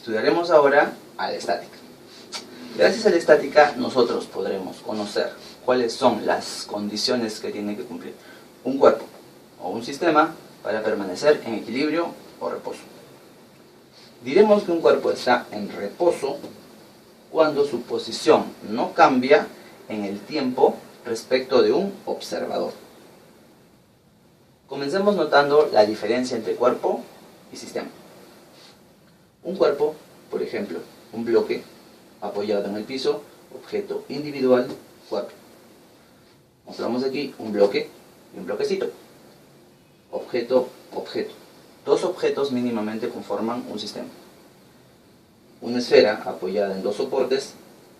Estudiaremos ahora a la estática. Gracias a la estática nosotros podremos conocer cuáles son las condiciones que tiene que cumplir un cuerpo o un sistema para permanecer en equilibrio o reposo. Diremos que un cuerpo está en reposo cuando su posición no cambia en el tiempo respecto de un observador. Comencemos notando la diferencia entre cuerpo y sistema. Un cuerpo, por ejemplo, un bloque apoyado en el piso, objeto individual, cuerpo. Mostramos aquí un bloque y un bloquecito. Objeto, objeto. Dos objetos mínimamente conforman un sistema. Una esfera apoyada en dos soportes,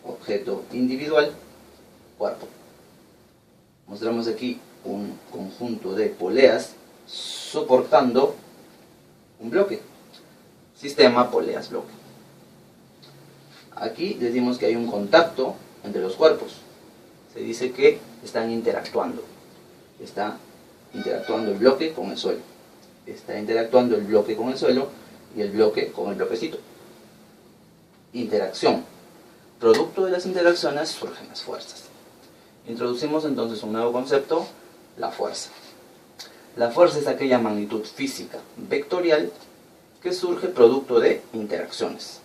objeto individual, cuerpo. Mostramos aquí un conjunto de poleas soportando un bloque. Sistema, poleas, bloque. Aquí decimos que hay un contacto entre los cuerpos. Se dice que están interactuando. Está interactuando el bloque con el suelo. Está interactuando el bloque con el suelo y el bloque con el bloquecito. Interacción. Producto de las interacciones surgen las fuerzas. Introducimos entonces un nuevo concepto, la fuerza. La fuerza es aquella magnitud física vectorial que surge producto de interacciones.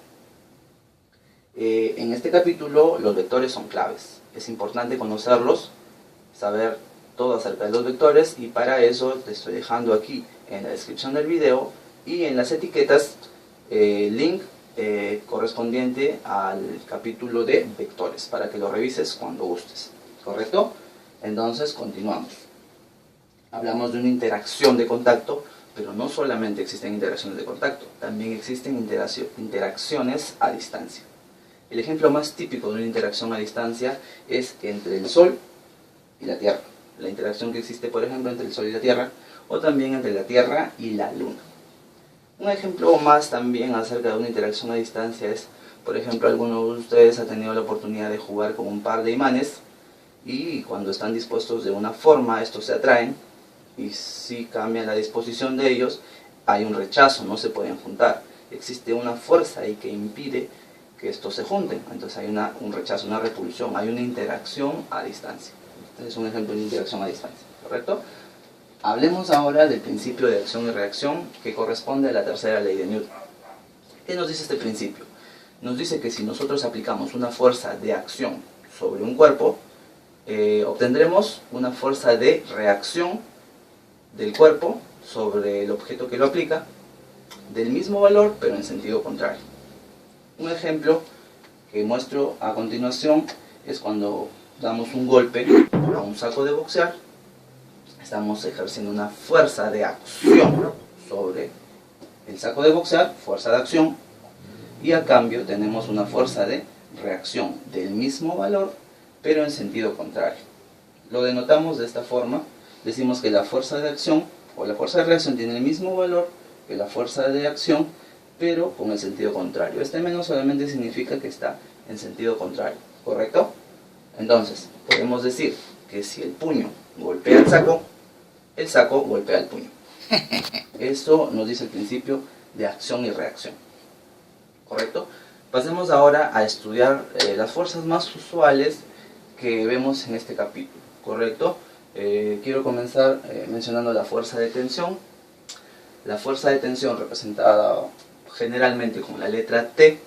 En este capítulo los vectores son claves. Es importante conocerlos, saber todo acerca de los vectores, y para eso te estoy dejando aquí en la descripción del video y en las etiquetas link correspondiente al capítulo de vectores para que lo revises cuando gustes. ¿Correcto? Entonces continuamos. Hablamos de una interacción de contacto, pero no solamente existen interacciones de contacto, también existen interacciones a distancia. El ejemplo más típico de una interacción a distancia es entre el Sol y la Tierra. La interacción que existe, por ejemplo, entre el Sol y la Tierra, o también entre la Tierra y la Luna. Un ejemplo más también acerca de una interacción a distancia es, por ejemplo, alguno de ustedes ha tenido la oportunidad de jugar con un par de imanes y cuando están dispuestos de una forma, estos se atraen, y si cambian la disposición de ellos, hay un rechazo, no se pueden juntar. Existe una fuerza ahí que impide que estos se junten. Entonces hay un rechazo, una repulsión, hay una interacción a distancia. Este es un ejemplo de interacción a distancia, ¿correcto? Hablemos ahora del principio de acción y reacción que corresponde a la tercera ley de Newton. ¿Qué nos dice este principio? Nos dice que si nosotros aplicamos una fuerza de acción sobre un cuerpo, obtendremos una fuerza de reacción del cuerpo sobre el objeto que lo aplica, del mismo valor pero en sentido contrario. Un ejemplo que muestro a continuación es cuando damos un golpe a un saco de boxear. Estamos ejerciendo una fuerza de acción sobre el saco de boxear, fuerza de acción, y a cambio tenemos una fuerza de reacción del mismo valor pero en sentido contrario. Lo denotamos de esta forma. Decimos que la fuerza de acción o la fuerza de reacción tiene el mismo valor que la fuerza de acción, pero con el sentido contrario. Este menos solamente significa que está en sentido contrario, ¿correcto? Entonces, podemos decir que si el puño golpea el saco golpea el puño. Esto nos dice el principio de acción y reacción, ¿correcto? Pasemos ahora a estudiar las fuerzas más usuales que vemos en este capítulo, ¿correcto? Quiero comenzar mencionando la fuerza de tensión. La fuerza de tensión representada generalmente con la letra T.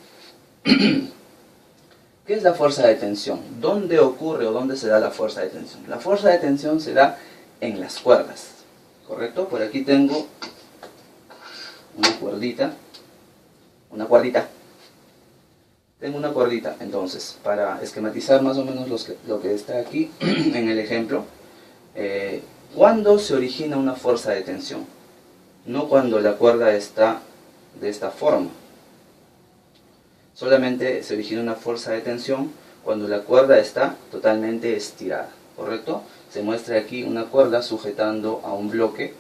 ¿Qué es la fuerza de tensión? ¿Dónde ocurre o dónde se da la fuerza de tensión? La fuerza de tensión se da en las cuerdas, ¿correcto? Por aquí tengo una cuerdita. Tengo una cuerdita, entonces, para esquematizar más o menos lo que está aquí en el ejemplo, ¿cuándo se origina una fuerza de tensión? No cuando la cuerda está de esta forma. Solamente se origina una fuerza de tensión cuando la cuerda está totalmente estirada, ¿correcto? Se muestra aquí una cuerda sujetando a un bloque,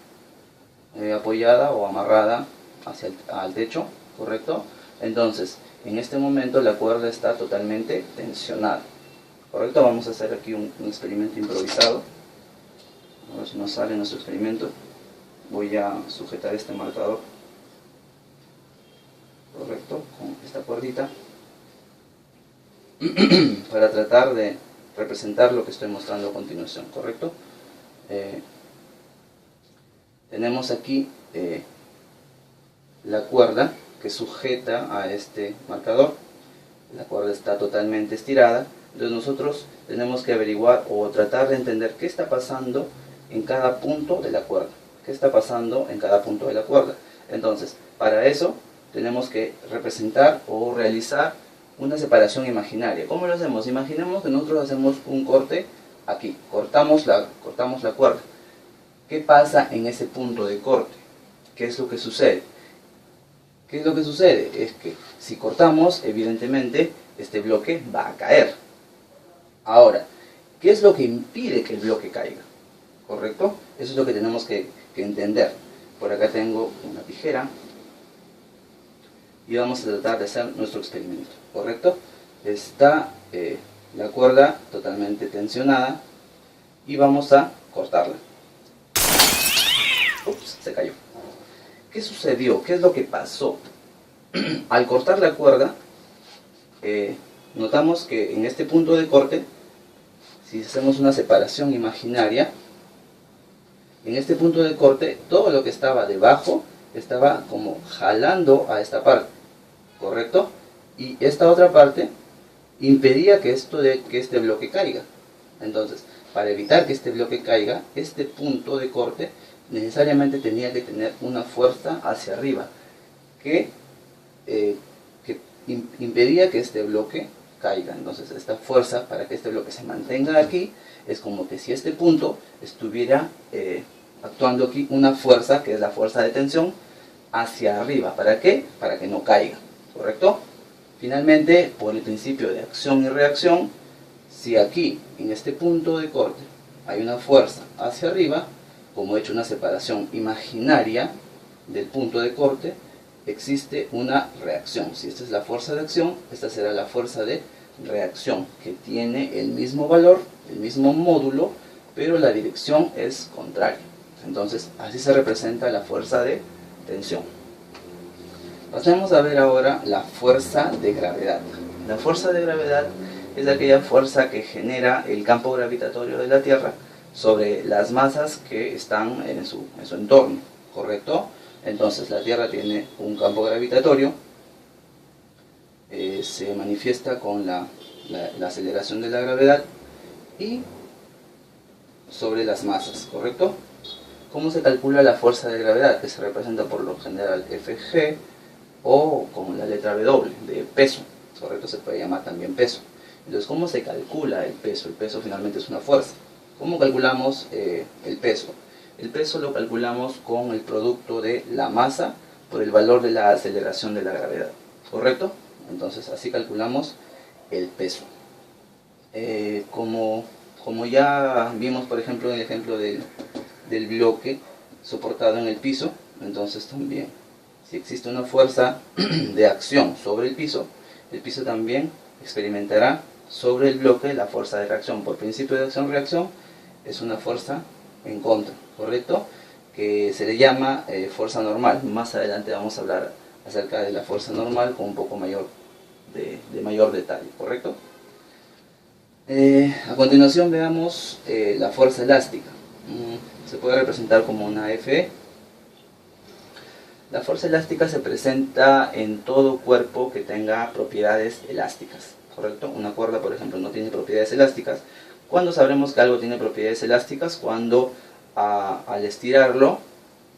apoyada o amarrada al techo, ¿correcto? Entonces, en este momento la cuerda está totalmente tensionada, ¿correcto? Vamos a hacer aquí un experimento improvisado. A ver si nos sale nuestro experimento. Voy a sujetar este marcador, correcto, con esta cuerdita para tratar de representar lo que estoy mostrando a continuación, ¿correcto? Tenemos aquí la cuerda que sujeta a este marcador. La cuerda está totalmente estirada, entonces nosotros tenemos que averiguar o tratar de entender qué está pasando en cada punto de la cuerda. ¿Qué está pasando en cada punto de la cuerda? Entonces, para eso tenemos que representar o realizar una separación imaginaria. ¿Cómo lo hacemos? Imaginemos que nosotros hacemos un corte aquí, cortamos la cuerda. ¿Qué pasa en ese punto de corte? ¿Qué es lo que sucede? ¿Qué es lo que sucede? Es que si cortamos, evidentemente, este bloque va a caer. Ahora, ¿qué es lo que impide que el bloque caiga? ¿Correcto? Eso es lo que tenemos que entender. Por acá tengo una tijera y vamos a tratar de hacer nuestro experimento, ¿correcto? Está la cuerda totalmente tensionada y vamos a cortarla. Ups, se cayó. ¿Qué sucedió? ¿Qué es lo que pasó? Al cortar la cuerda, notamos que en este punto de corte, si hacemos una separación imaginaria, en este punto de corte, todo lo que estaba debajo estaba como jalando a esta parte, ¿correcto? Y esta otra parte impedía que este bloque caiga. Entonces, para evitar que este bloque caiga, este punto de corte necesariamente tenía que tener una fuerza hacia arriba que impedía que este bloque caiga. Entonces, esta fuerza para que este bloque se mantenga aquí es como que si este punto estuviera actuando aquí una fuerza, que es la fuerza de tensión, hacia arriba. ¿Para qué? Para que no caiga, ¿correcto? Finalmente, por el principio de acción y reacción, si aquí, en este punto de corte, hay una fuerza hacia arriba, como he hecho una separación imaginaria del punto de corte, existe una reacción. Si esta es la fuerza de acción, esta será la fuerza de reacción, que tiene el mismo valor, el mismo módulo, pero la dirección es contraria. Entonces, así se representa la fuerza de tensión. Pasemos a ver ahora la fuerza de gravedad. La fuerza de gravedad es aquella fuerza que genera el campo gravitatorio de la Tierra sobre las masas que están en su entorno, ¿correcto? Entonces la Tierra tiene un campo gravitatorio, se manifiesta con la aceleración de la gravedad y sobre las masas, ¿correcto? ¿Cómo se calcula la fuerza de gravedad? Que se representa por lo general Fg o con la letra W de peso, ¿correcto? Se puede llamar también peso. Entonces, ¿cómo se calcula el peso? El peso finalmente es una fuerza. ¿Cómo calculamos el peso? El peso lo calculamos con el producto de la masa por el valor de la aceleración de la gravedad, ¿correcto? Entonces, así calculamos el peso. Como ya vimos, por ejemplo, en el ejemplo del bloque soportado en el piso, entonces también, si existe una fuerza de acción sobre el piso también experimentará sobre el bloque la fuerza de reacción. Por principio de acción-reacción es una fuerza en contra, ¿correcto? Que se le llama fuerza normal. Más adelante vamos a hablar acerca de la fuerza normal con un poco mayor de mayor detalle, ¿correcto? A continuación veamos la fuerza elástica. Se puede representar como una Fe. La fuerza elástica se presenta en todo cuerpo que tenga propiedades elásticas, ¿correcto? Una cuerda, por ejemplo, no tiene propiedades elásticas. ¿Cuándo sabremos que algo tiene propiedades elásticas? Cuando al estirarlo,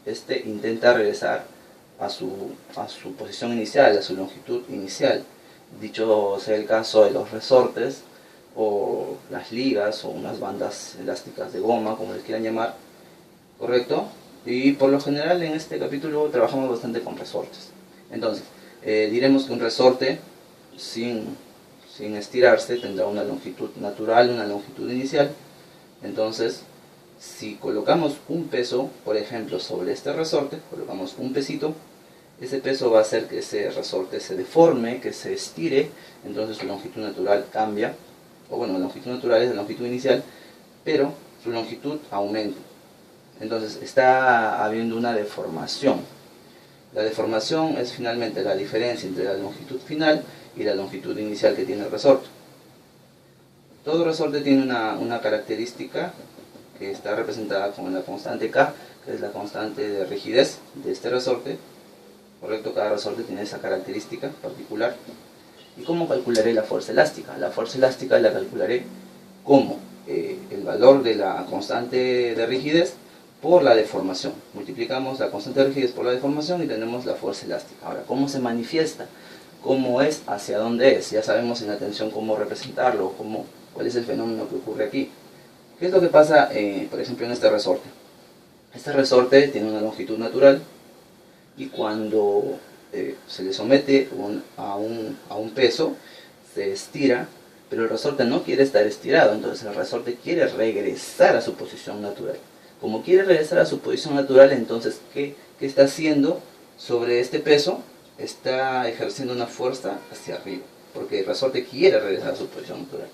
este intenta regresar a su posición inicial, a su longitud inicial. Dicho sea el caso de los resortes, o las ligas, o unas bandas elásticas de goma, como les quieran llamar, ¿correcto? Y por lo general en este capítulo trabajamos bastante con resortes. Entonces, diremos que un resorte sin estirarse tendrá una longitud natural, una longitud inicial. Entonces, si colocamos un peso, por ejemplo, sobre este resorte, colocamos un pesito, ese peso va a hacer que ese resorte se deforme, que se estire, entonces su longitud natural cambia, o bueno, la longitud natural es la longitud inicial, pero su longitud aumenta. Entonces está habiendo una deformación. La deformación es finalmente la diferencia entre la longitud final y la longitud inicial que tiene el resorte. Todo resorte tiene una característica que está representada con la constante K, que es la constante de rigidez de este resorte. Correcto, cada resorte tiene esa característica particular. ¿Y cómo calcularé la fuerza elástica? La fuerza elástica la calcularé como el valor de la constante de rigidez por la deformación. Multiplicamos la constante de rigidez por la deformación y tenemos la fuerza elástica. Ahora, ¿cómo se manifiesta? ¿Cómo es? ¿Hacia dónde es? Ya sabemos en la tensión cómo representarlo, cuál es el fenómeno que ocurre aquí. ¿Qué es lo que pasa, por ejemplo, en este resorte? Este resorte tiene una longitud natural y cuando se le somete a un peso, se estira, pero el resorte no quiere estar estirado, entonces el resorte quiere regresar a su posición natural. Como quiere regresar a su posición natural, entonces, ¿qué está haciendo sobre este peso? Está ejerciendo una fuerza hacia arriba, porque el resorte quiere regresar a su posición natural.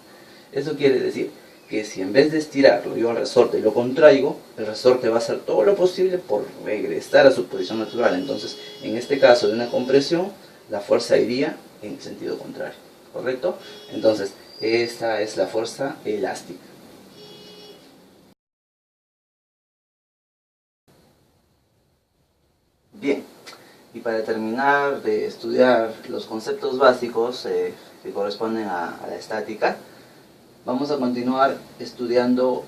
Eso quiere decir que si en vez de estirarlo yo al resorte lo contraigo, el resorte va a hacer todo lo posible por regresar a su posición natural. Entonces, en este caso de una compresión, la fuerza iría en el sentido contrario, ¿correcto? Entonces, esta es la fuerza elástica. Bien, y para terminar de estudiar los conceptos básicos que corresponden a la estática, vamos a continuar estudiando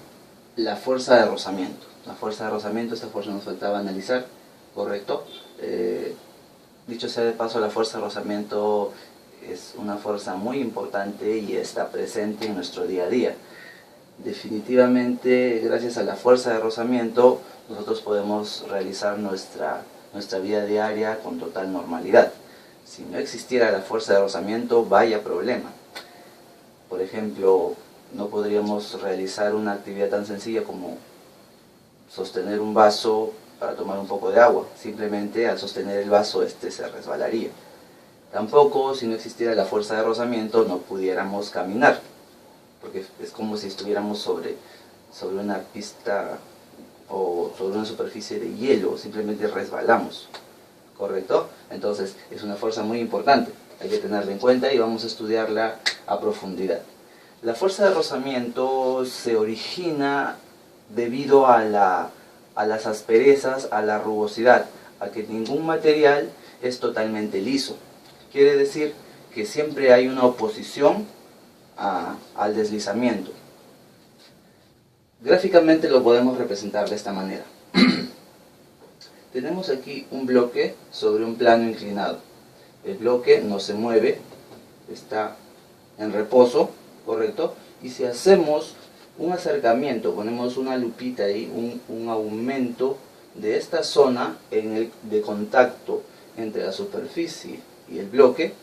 la fuerza de rozamiento. La fuerza de rozamiento, esta fuerza nos faltaba analizar, ¿correcto? Dicho sea de paso, la fuerza de rozamiento es una fuerza muy importante y está presente en nuestro día a día. Definitivamente, gracias a la fuerza de rozamiento, nosotros podemos realizar nuestra vida diaria con total normalidad. Si no existiera la fuerza de rozamiento, vaya problema. Por ejemplo, no podríamos realizar una actividad tan sencilla como sostener un vaso para tomar un poco de agua. Simplemente al sostener el vaso se resbalaría. Tampoco, si no existiera la fuerza de rozamiento, no pudiéramos caminar, porque es como si estuviéramos sobre una pista o sobre una superficie de hielo, simplemente resbalamos, ¿correcto? Entonces es una fuerza muy importante, hay que tenerla en cuenta y vamos a estudiarla a profundidad. La fuerza de rozamiento se origina debido a las asperezas, a la rugosidad, a que ningún material es totalmente liso. Quiere decir que siempre hay una oposición al deslizamiento. Gráficamente lo podemos representar de esta manera. Tenemos aquí un bloque sobre un plano inclinado. El bloque no se mueve, está en reposo, ¿correcto? Y si hacemos un acercamiento, ponemos una lupita ahí, un aumento de esta zona de contacto entre la superficie y el bloque,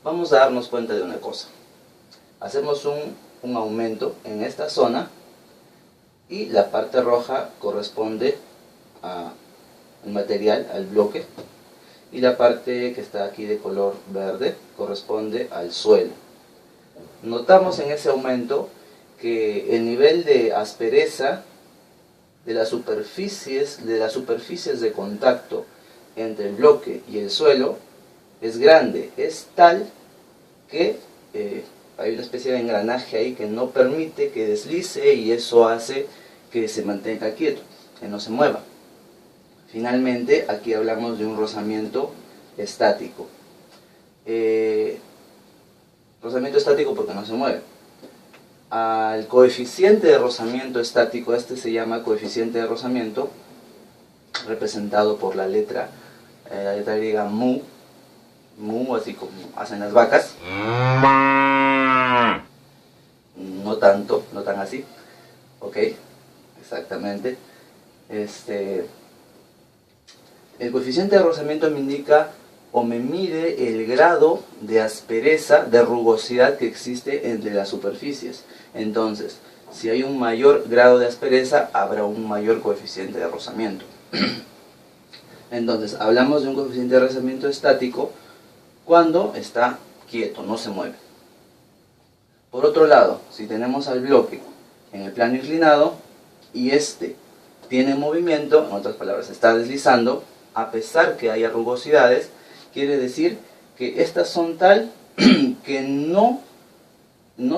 vamos a darnos cuenta de una cosa. Hacemos un aumento en esta zona y la parte roja corresponde al material, al bloque, y la parte que está aquí de color verde corresponde al suelo. Notamos en ese aumento que el nivel de aspereza de las superficies de contacto entre el bloque y el suelo es grande, es tal que hay una especie de engranaje ahí que no permite que deslice y eso hace que se mantenga quieto, que no se mueva. Finalmente, aquí hablamos de un rozamiento estático. Rozamiento estático porque no se mueve. Al coeficiente de rozamiento estático, este se llama coeficiente de rozamiento, representado por la letra griega mu, así como hacen las vacas. No tanto, no tan así. Ok, exactamente. El coeficiente de rozamiento me indica o me mide el grado de aspereza, de rugosidad que existe entre las superficies. Entonces, si hay un mayor grado de aspereza, habrá un mayor coeficiente de rozamiento. Entonces, hablamos de un coeficiente de rozamiento estático cuando está quieto, no se mueve. Por otro lado, si tenemos al bloque en el plano inclinado y este tiene movimiento, en otras palabras, está deslizando, a pesar que haya rugosidades, quiere decir que estas son tal que no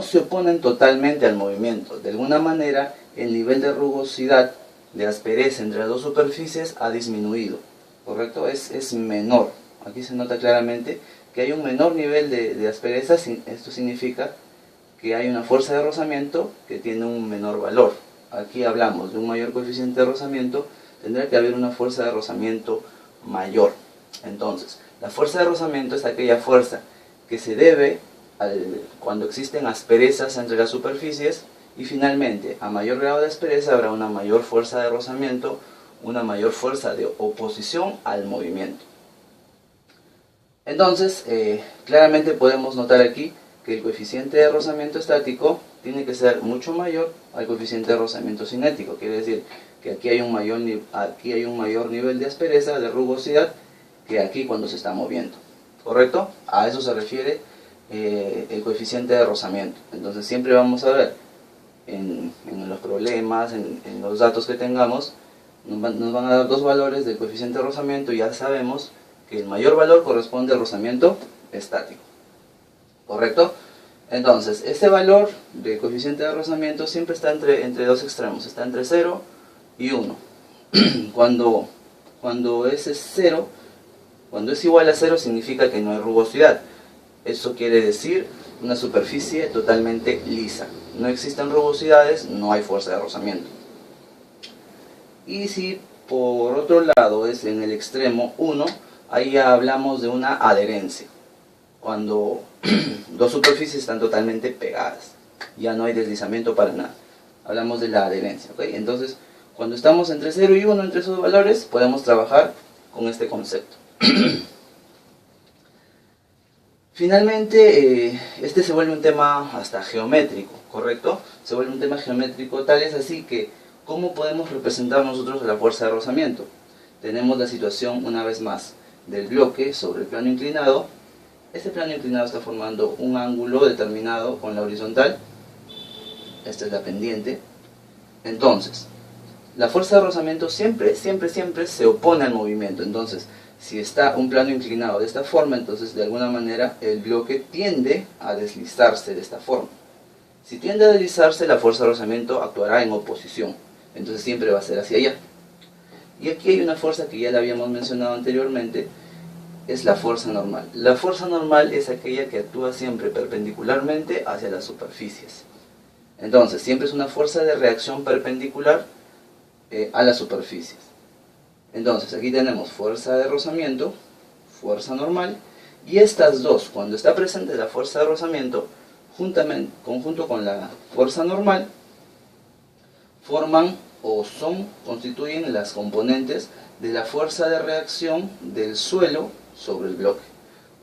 se oponen totalmente al movimiento. De alguna manera, el nivel de rugosidad, de aspereza entre las dos superficies ha disminuido, ¿correcto? Es menor. Aquí se nota claramente que hay un menor nivel de aspereza. Esto significa que hay una fuerza de rozamiento que tiene un menor valor. Aquí hablamos de un mayor coeficiente de rozamiento, tendrá que haber una fuerza de rozamiento mayor. Entonces, la fuerza de rozamiento es aquella fuerza que se debe cuando existen asperezas entre las superficies, y finalmente, a mayor grado de aspereza habrá una mayor fuerza de rozamiento, una mayor fuerza de oposición al movimiento. Entonces, claramente podemos notar aquí que el coeficiente de rozamiento estático tiene que ser mucho mayor al coeficiente de rozamiento cinético. Quiere decir que aquí hay un mayor nivel de aspereza, de rugosidad, que aquí cuando se está moviendo. ¿Correcto? A eso se refiere el coeficiente de rozamiento. Entonces siempre vamos a ver en los problemas, en los datos que tengamos, nos van a dar dos valores del coeficiente de rozamiento, y ya sabemos que el mayor valor corresponde al rozamiento estático. ¿Correcto? Entonces, este valor del coeficiente de rozamiento siempre está entre dos extremos, está entre 0 y 1. Cuando es igual a 0 significa que no hay rugosidad. Eso quiere decir una superficie totalmente lisa. No existen rugosidades, no hay fuerza de rozamiento. Y si por otro lado es en el extremo 1, ahí ya hablamos de una adherencia. Cuando dos superficies están totalmente pegadas, ya no hay deslizamiento para nada. Hablamos de la adherencia, ¿ok? Entonces, cuando estamos entre 0 y 1, entre esos valores, podemos trabajar con este concepto. Finalmente, este se vuelve un tema hasta geométrico, ¿correcto? Se vuelve un tema geométrico, tal es así que, ¿cómo podemos representar nosotros la fuerza de rozamiento? Tenemos la situación, una vez más, del bloque sobre el plano inclinado. Este plano inclinado está formando un ángulo determinado con la horizontal. Esta es la pendiente. Entonces, la fuerza de rozamiento siempre se opone al movimiento. Entonces, si está un plano inclinado de esta forma, entonces de alguna manera el bloque tiende a deslizarse de esta forma. Si tiende a deslizarse, la fuerza de rozamiento actuará en oposición. Entonces siempre va a ser hacia allá. Y aquí hay una fuerza que ya la habíamos mencionado anteriormente, es la fuerza normal. La fuerza normal es aquella que actúa siempre perpendicularmente hacia las superficies. Entonces, siempre es una fuerza de reacción perpendicular a las superficies. Entonces, aquí tenemos fuerza de rozamiento, fuerza normal, y estas dos, cuando está presente la fuerza de rozamiento, conjunto con la fuerza normal, forman o constituyen las componentes de la fuerza de reacción del suelo sobre el bloque.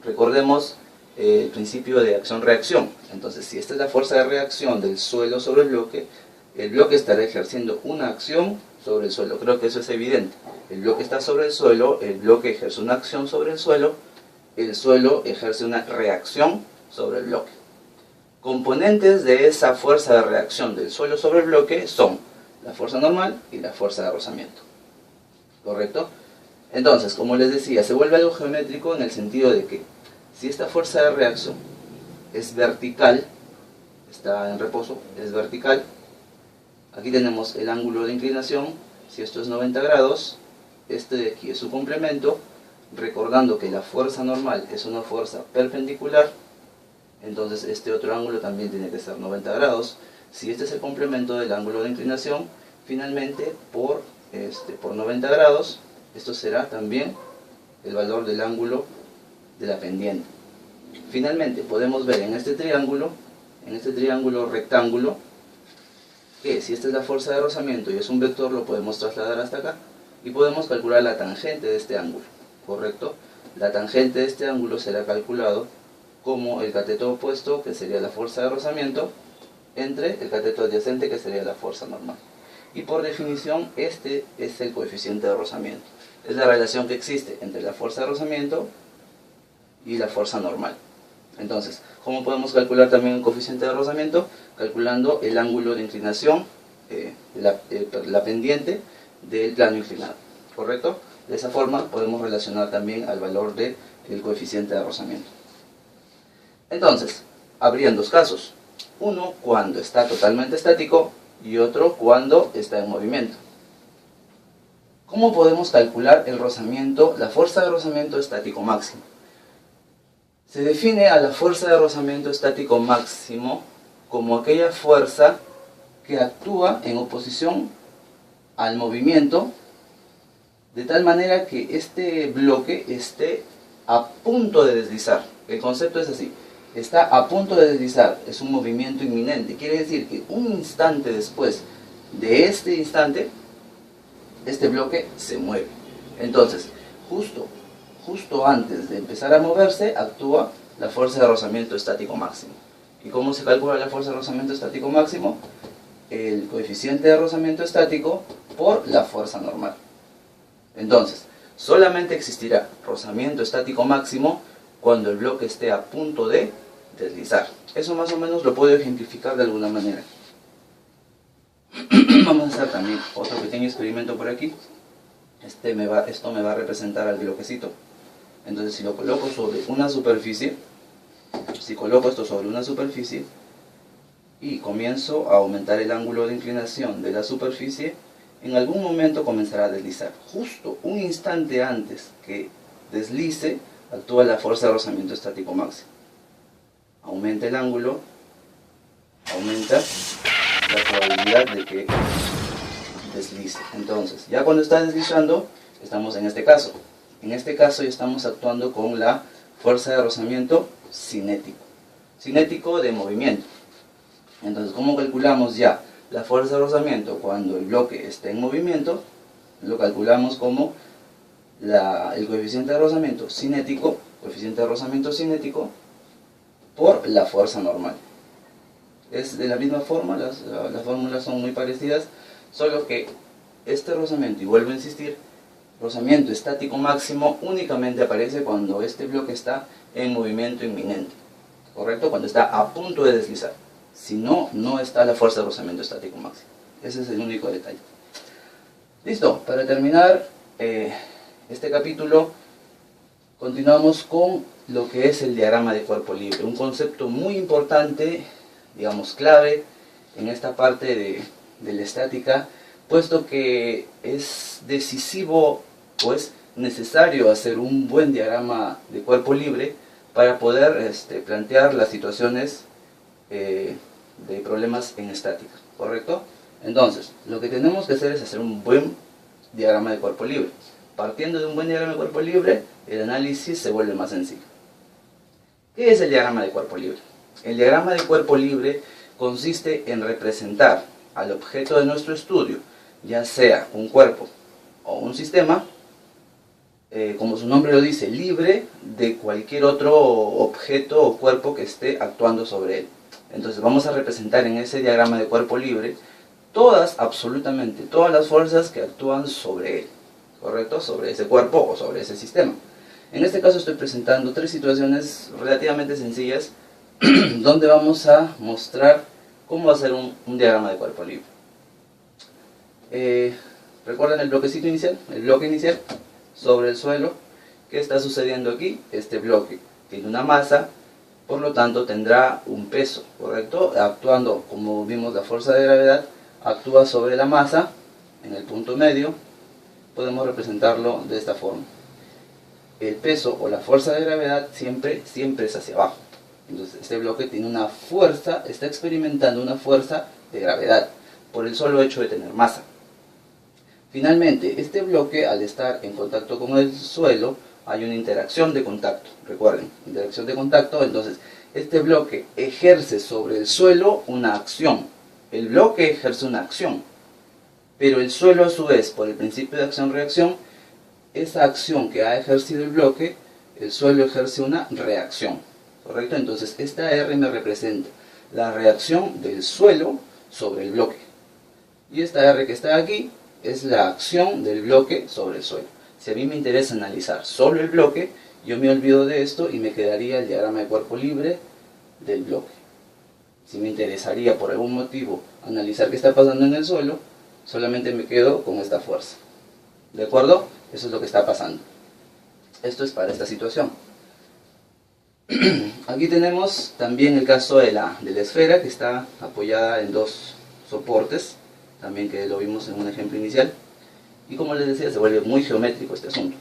Recordemos el principio de acción-reacción. Entonces, si esta es la fuerza de reacción del suelo sobre el bloque estará ejerciendo una acción sobre el suelo. Creo que eso es evidente. El bloque está sobre el suelo, el bloque ejerce una acción sobre el suelo ejerce una reacción sobre el bloque. Componentes de esa fuerza de reacción del suelo sobre el bloque son la fuerza normal y la fuerza de rozamiento. ¿Correcto? Entonces, como les decía, se vuelve algo geométrico en el sentido de que si esta fuerza de reacción es vertical, está en reposo, es vertical, aquí tenemos el ángulo de inclinación. Si esto es 90 grados, este de aquí es su complemento, recordando que la fuerza normal es una fuerza perpendicular, entonces este otro ángulo también tiene que ser 90 grados. Si este es el complemento del ángulo de inclinación, finalmente por 90 grados, esto será también el valor del ángulo de la pendiente. Finalmente podemos ver en este triángulo rectángulo, que si esta es la fuerza de rozamiento y es un vector, lo podemos trasladar hasta acá y podemos calcular la tangente de este ángulo, ¿correcto? La tangente de este ángulo será calculado como el cateto opuesto, que sería la fuerza de rozamiento, entre el cateto adyacente, que sería la fuerza normal. Y por definición, este es el coeficiente de rozamiento. Es la relación que existe entre la fuerza de rozamiento y la fuerza normal. Entonces, ¿cómo podemos calcular también el coeficiente de rozamiento? Calculando el ángulo de inclinación, la pendiente del plano inclinado, ¿correcto? De esa forma podemos relacionar también al valor del coeficiente de rozamiento. Entonces, habrían dos casos. Uno cuando está totalmente estático y otro cuando está en movimiento. ¿Cómo podemos calcular el rozamiento, la fuerza de rozamiento estático máximo? Se define a la fuerza de rozamiento estático máximo como aquella fuerza que actúa en oposición al movimiento, de tal manera que este bloque esté a punto de deslizar. El concepto es así: está a punto de deslizar, es un movimiento inminente. Quiere decir que un instante después de este instante, este bloque se mueve. Entonces, justo antes de empezar a moverse, actúa la fuerza de rozamiento estático máximo. ¿Y cómo se calcula la fuerza de rozamiento estático máximo? El coeficiente de rozamiento estático por la fuerza normal. Entonces, solamente existirá rozamiento estático máximo cuando el bloque esté a punto de deslizar. Eso más o menos lo puedo ejemplificar de alguna manera. Vamos a hacer también otro pequeño experimento por aquí. Esto me va a representar al bloquecito. Entonces, si lo coloco sobre una superficie, y comienzo a aumentar el ángulo de inclinación de la superficie, en algún momento comenzará a deslizar. Justo un instante antes que deslice, actúa la fuerza de rozamiento estático máximo. Aumenta el ángulo, aumenta la probabilidad de que deslice. Entonces, ya cuando está deslizando, estamos en este caso. En este caso ya estamos actuando con la fuerza de rozamiento cinético. Cinético de movimiento. Entonces, ¿cómo calculamos ya la fuerza de rozamiento cuando el bloque está en movimiento? Lo calculamos como el coeficiente de rozamiento cinético, por la fuerza normal. Es de la misma forma, las fórmulas son muy parecidas, solo que este rozamiento, y vuelvo a insistir, rozamiento estático máximo únicamente aparece cuando este bloque está en movimiento inminente, ¿correcto? Cuando está a punto de deslizar. Si no, no está la fuerza de rozamiento estático máximo. Ese es el único detalle. Listo, para terminar este capítulo, continuamos con lo que es el diagrama de cuerpo libre. Un concepto muy importante, digamos clave, en esta parte de la estática, puesto que es decisivo o es necesario hacer un buen diagrama de cuerpo libre para poder plantear las situaciones de problemas en estática, ¿correcto? Entonces, lo que tenemos que hacer es hacer un buen diagrama de cuerpo libre. Partiendo de un buen diagrama de cuerpo libre, el análisis se vuelve más sencillo. ¿Qué es el diagrama de cuerpo libre? El diagrama de cuerpo libre consiste en representar al objeto de nuestro estudio, ya sea un cuerpo o un sistema, como su nombre lo dice, libre de cualquier otro objeto o cuerpo que esté actuando sobre él. Entonces vamos a representar en ese diagrama de cuerpo libre absolutamente todas las fuerzas que actúan sobre él, ¿correcto? Sobre ese cuerpo o sobre ese sistema. En este caso estoy presentando tres situaciones relativamente sencillas donde vamos a mostrar cómo hacer un diagrama de cuerpo libre. ¿Recuerdan el bloquecito inicial? El bloque inicial sobre el suelo. ¿Qué está sucediendo aquí? Este bloque tiene una masa, por lo tanto tendrá un peso, ¿correcto? Actuando, como vimos, la fuerza de gravedad actúa sobre la masa en el punto medio. Podemos representarlo de esta forma. El peso o la fuerza de gravedad siempre es hacia abajo. Entonces este bloque tiene una fuerza, está experimentando una fuerza de gravedad por el solo hecho de tener masa. Finalmente, este bloque, al estar en contacto con el suelo, hay una interacción de contacto. Recuerden, interacción de contacto. Entonces este bloque ejerce sobre el suelo una acción. El bloque ejerce una acción, pero el suelo a su vez, por el principio de acción-reacción, esa acción que ha ejercido el bloque, el suelo ejerce una reacción, ¿correcto? Entonces esta R me representa la reacción del suelo sobre el bloque, y esta R que está aquí es la acción del bloque sobre el suelo. Si a mí me interesa analizar solo el bloque, yo me olvido de esto y me quedaría el diagrama de cuerpo libre del bloque. Si me interesaría por algún motivo analizar qué está pasando en el suelo, solamente me quedo con esta fuerza. ¿De acuerdo? Eso es lo que está pasando. Esto es para esta situación. Aquí tenemos también el caso de la esfera, que está apoyada en dos soportes, también que lo vimos en un ejemplo inicial. Y como les decía, se vuelve muy geométrico este asunto.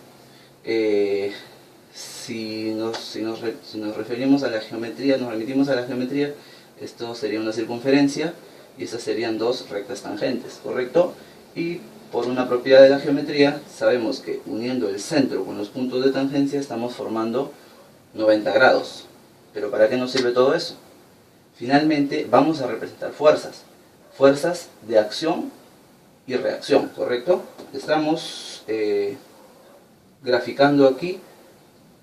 Si nos referimos a la geometría, nos remitimos a la geometría, esto sería una circunferencia y estas serían dos rectas tangentes, ¿correcto? Y por una propiedad de la geometría sabemos que uniendo el centro con los puntos de tangencia estamos formando 90 grados. ¿Pero para qué nos sirve todo eso? Finalmente vamos a representar fuerzas de acción y reacción, ¿correcto? Estamos graficando aquí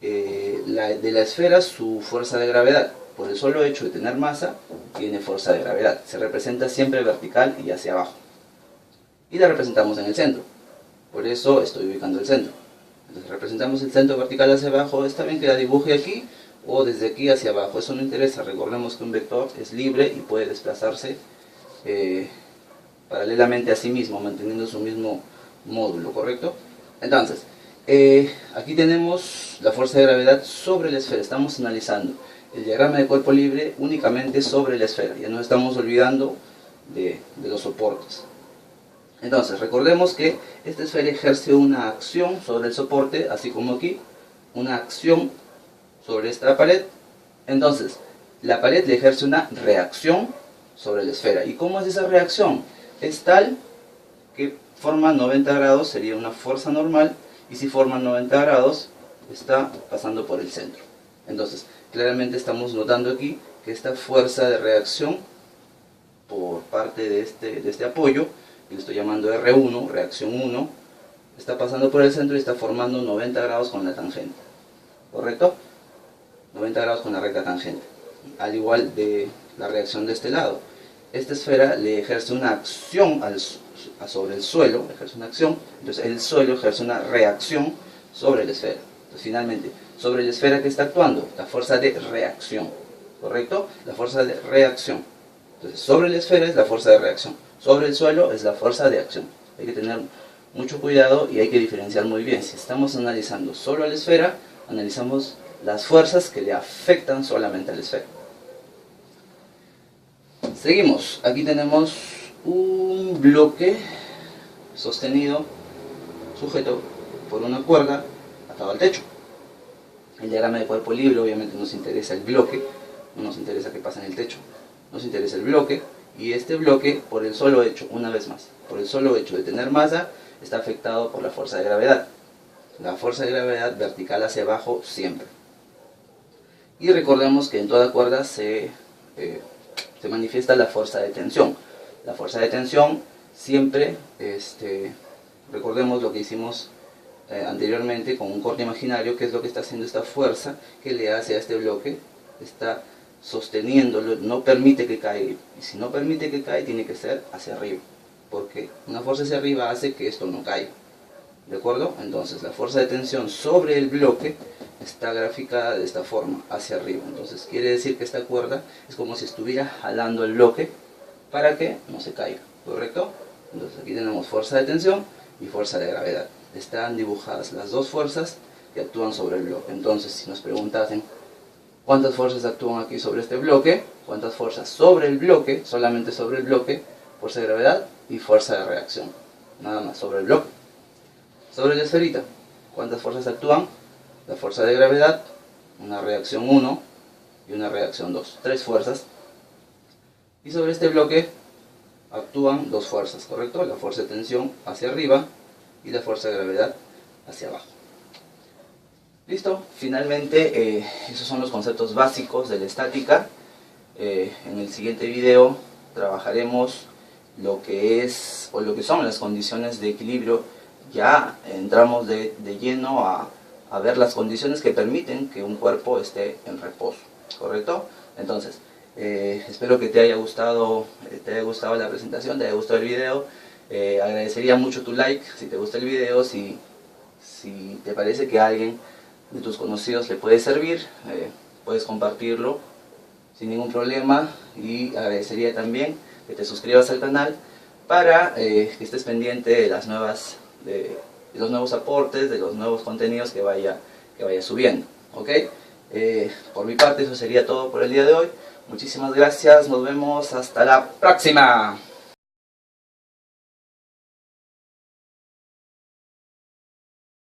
de la esfera su fuerza de gravedad. Por el solo hecho de tener masa, tiene fuerza de gravedad. Se representa siempre vertical y hacia abajo. Y la representamos en el centro. Por eso estoy ubicando el centro. Entonces representamos el centro vertical hacia abajo. Está bien que la dibuje aquí o desde aquí hacia abajo. Eso no interesa. Recordemos que un vector es libre y puede desplazarse paralelamente a sí mismo, manteniendo su mismo módulo, ¿correcto? Entonces, aquí tenemos la fuerza de gravedad sobre la esfera. Estamos analizando el diagrama de cuerpo libre únicamente sobre la esfera. Ya nos estamos olvidando de los soportes. Entonces, recordemos que esta esfera ejerce una acción sobre el soporte, así como aquí, una acción sobre esta pared. Entonces, la pared le ejerce una reacción sobre la esfera. ¿Y cómo es esa reacción? Es tal que forma 90 grados, sería una fuerza normal, y si forma 90 grados, está pasando por el centro. Entonces, claramente estamos notando aquí que esta fuerza de reacción por parte de este apoyo, que le estoy llamando R1, reacción 1, está pasando por el centro y está formando 90 grados con la tangente, ¿correcto? 90 grados con la recta tangente, al igual de la reacción de este lado. Esta esfera le ejerce una acción sobre el suelo, ejerce una acción, entonces el suelo ejerce una reacción sobre la esfera. Entonces finalmente, sobre la esfera que está actuando, la fuerza de reacción, ¿correcto? La fuerza de reacción. Entonces sobre la esfera es la fuerza de reacción, sobre el suelo es la fuerza de acción. Hay que tener mucho cuidado y hay que diferenciar muy bien. Si estamos analizando solo a la esfera, analizamos las fuerzas que le afectan solamente a la esfera. Seguimos, aquí tenemos un bloque sostenido, sujeto por una cuerda atado al techo. El diagrama de cuerpo libre obviamente nos interesa el bloque, no nos interesa qué pasa en el techo, nos interesa el bloque, y este bloque, por el solo hecho, una vez más, por el solo hecho de tener masa, está afectado por la fuerza de gravedad. La fuerza de gravedad vertical hacia abajo siempre. Y recordemos que en toda cuerda se manifiesta la fuerza de tensión. La fuerza de tensión siempre, recordemos lo que hicimos anteriormente con un corte imaginario, que es lo que está haciendo esta fuerza que le hace a este bloque, está sosteniéndolo, no permite que caiga, y si no permite que caiga tiene que ser hacia arriba, porque una fuerza hacia arriba hace que esto no caiga, ¿de acuerdo? Entonces la fuerza de tensión sobre el bloque está graficada de esta forma, hacia arriba. Entonces quiere decir que esta cuerda es como si estuviera jalando el bloque para que no se caiga, ¿correcto? Entonces aquí tenemos fuerza de tensión y fuerza de gravedad. Están dibujadas las dos fuerzas que actúan sobre el bloque. Entonces si nos preguntasen cuántas fuerzas actúan aquí sobre este bloque, cuántas fuerzas sobre el bloque, solamente sobre el bloque, fuerza de gravedad y fuerza de reacción, nada más sobre el bloque. Sobre la esferita, ¿cuántas fuerzas actúan? La fuerza de gravedad, una reacción 1 y una reacción 2, 3 fuerzas. Y sobre este bloque actúan dos fuerzas, ¿correcto? La fuerza de tensión hacia arriba y la fuerza de gravedad hacia abajo. ¿Listo? Finalmente, esos son los conceptos básicos de la estática. En el siguiente video trabajaremos lo que es o lo que son las condiciones de equilibrio. Ya entramos de lleno a ver las condiciones que permiten que un cuerpo esté en reposo, ¿correcto? Entonces, espero que te haya gustado la presentación, te haya gustado el video. Agradecería mucho tu like si te gusta el video, si te parece que a alguien de tus conocidos le puede servir, puedes compartirlo sin ningún problema, y agradecería también que te suscribas al canal para que estés pendiente de las nuevas los nuevos aportes, de los nuevos contenidos que vaya subiendo. ¿Ok? Por mi parte eso sería todo por el día de hoy. Muchísimas gracias, nos vemos hasta la próxima.